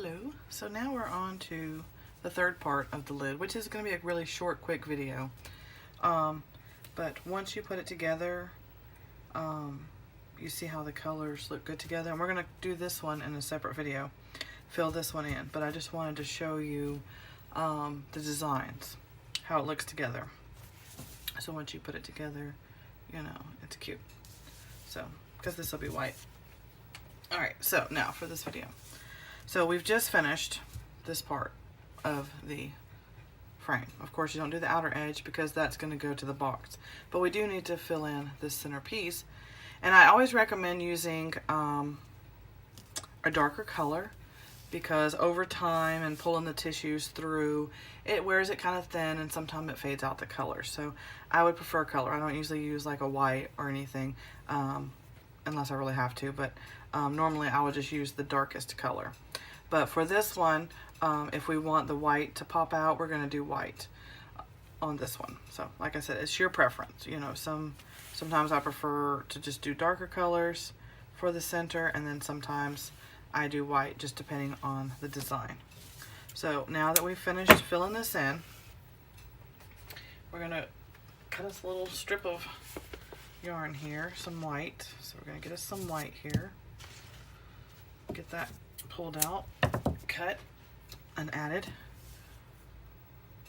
Hello. So now we're on to the third part of the lid, which is going to be a really short, quick video. But once you put it together, you see how the colors look good together. And we're going to do this one in a separate video, fill this one in. But I just wanted to show you the designs, how it looks together. So once you put it together, you know, it's cute. So, because this will be white. Alright, so now for this video. So we've just finished this part of the frame. Of course, you don't do the outer edge because that's going to go to the box. But we do need to fill in this center piece. And I always recommend using a darker color because over time and pulling the tissues through, it wears it kind of thin and sometimes it fades out the color. So I would prefer color. I don't usually use like a white or anything unless I really have to, but normally I would just use the darkest color. But for this one, if we want the white to pop out, we're going to do white on this one. So like I said, it's your preference. You know, sometimes I prefer to just do darker colors for the center, and then sometimes I do white, just depending on the design. So now that we've finished filling this in, we're going to cut us a little strip of yarn here, some white. So we're going to get us some white here. Get that pulled out, cut, and added.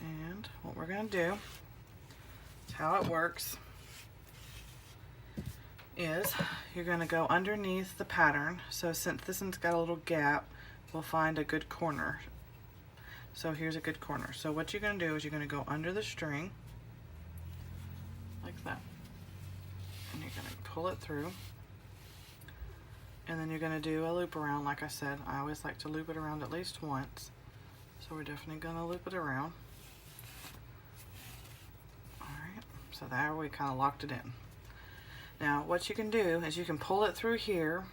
And what we're going to do, how it works, is you're going to go underneath the pattern. So since this one's got a little gap, we'll find a good corner. So here's a good corner. So what you're going to do is you're going to go under the string, like that. And you're going to pull it through. And then you're going to do a loop around. Like I said, I always like to loop it around at least once. So we're definitely going to loop it around. Alright, so there we kind of locked it in. Now what you can do is you can pull it through here,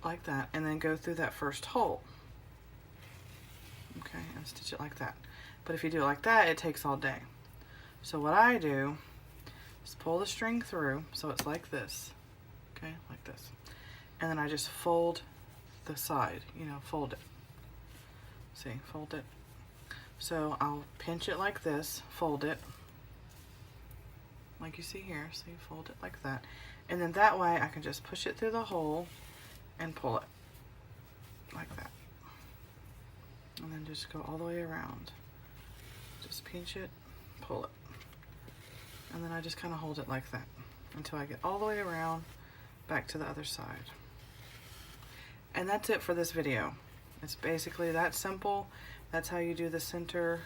like that, and then go through that first hole. Okay, and stitch it like that. But if you do it like that, it takes all day. So what I do is pull the string through, so it's like this. Okay, like this. And then I just fold the side, you know, fold it. See, fold it. So I'll pinch it like this, fold it, like you see here. See, fold it like that. And then that way I can just push it through the hole and pull it, like that. And then just go all the way around. Just pinch it, pull it. And then I just kind of hold it like that until I get all the way around back to the other side. And that's it for this video. It's basically that simple. That's how you do the center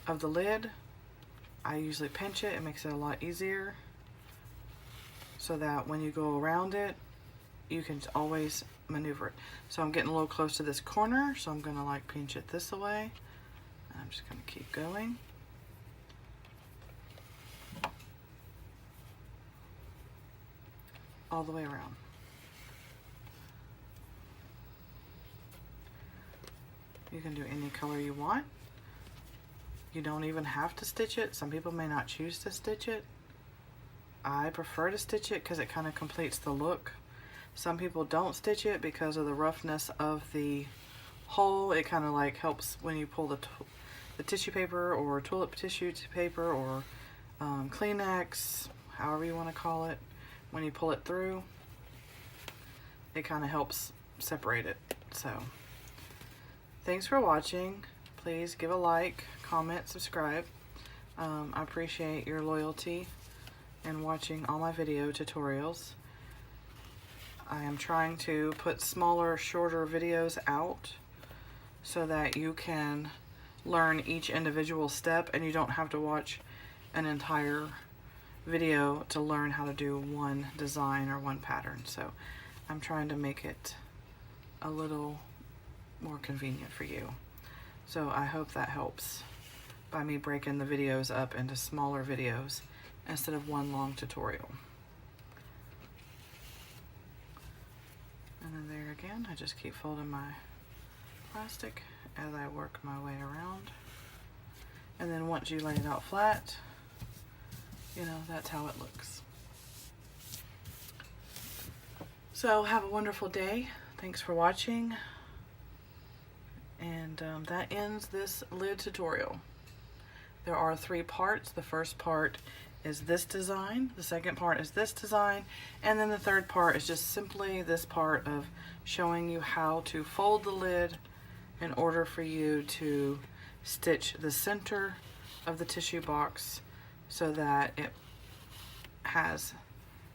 of the lid. I usually pinch it. It makes it a lot easier so that when you go around it, you can always maneuver it. So I'm getting a little close to this corner, so I'm going to like pinch it this way. And I'm just going to keep going. All the way around. You can do any color you want. You don't even have to stitch it. Some people may not choose to stitch it. I prefer to stitch it because it kind of completes the look. Some people don't stitch it because of the roughness of the hole. It kind of like helps when you pull the tissue paper or toilet tissue paper or Kleenex, however you want to call it. When you pull it through, it kind of helps separate it. So thanks for watching. Please give a like, comment, subscribe. I appreciate your loyalty and watching all my video tutorials. I am trying to put smaller, shorter videos out so that you can learn each individual step and you don't have to watch an entire video to learn how to do one design or one pattern. So I'm trying to make it a little more convenient for you. So I hope that helps by me breaking the videos up into smaller videos instead of one long tutorial. And then there again, I just keep folding my plastic as I work my way around. And then once you lay it out flat, you know, that's how it looks. So have a wonderful day. Thanks for watching. And that ends this lid tutorial. There are 3 parts. The first part is this design, the second part is this design, and then the third part is just simply this part of showing you how to fold the lid in order for you to stitch the center of the tissue box so that it has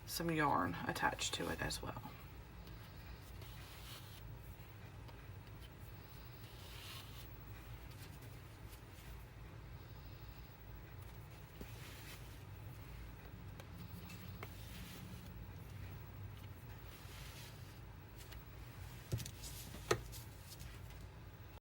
some yarn attached to it as well.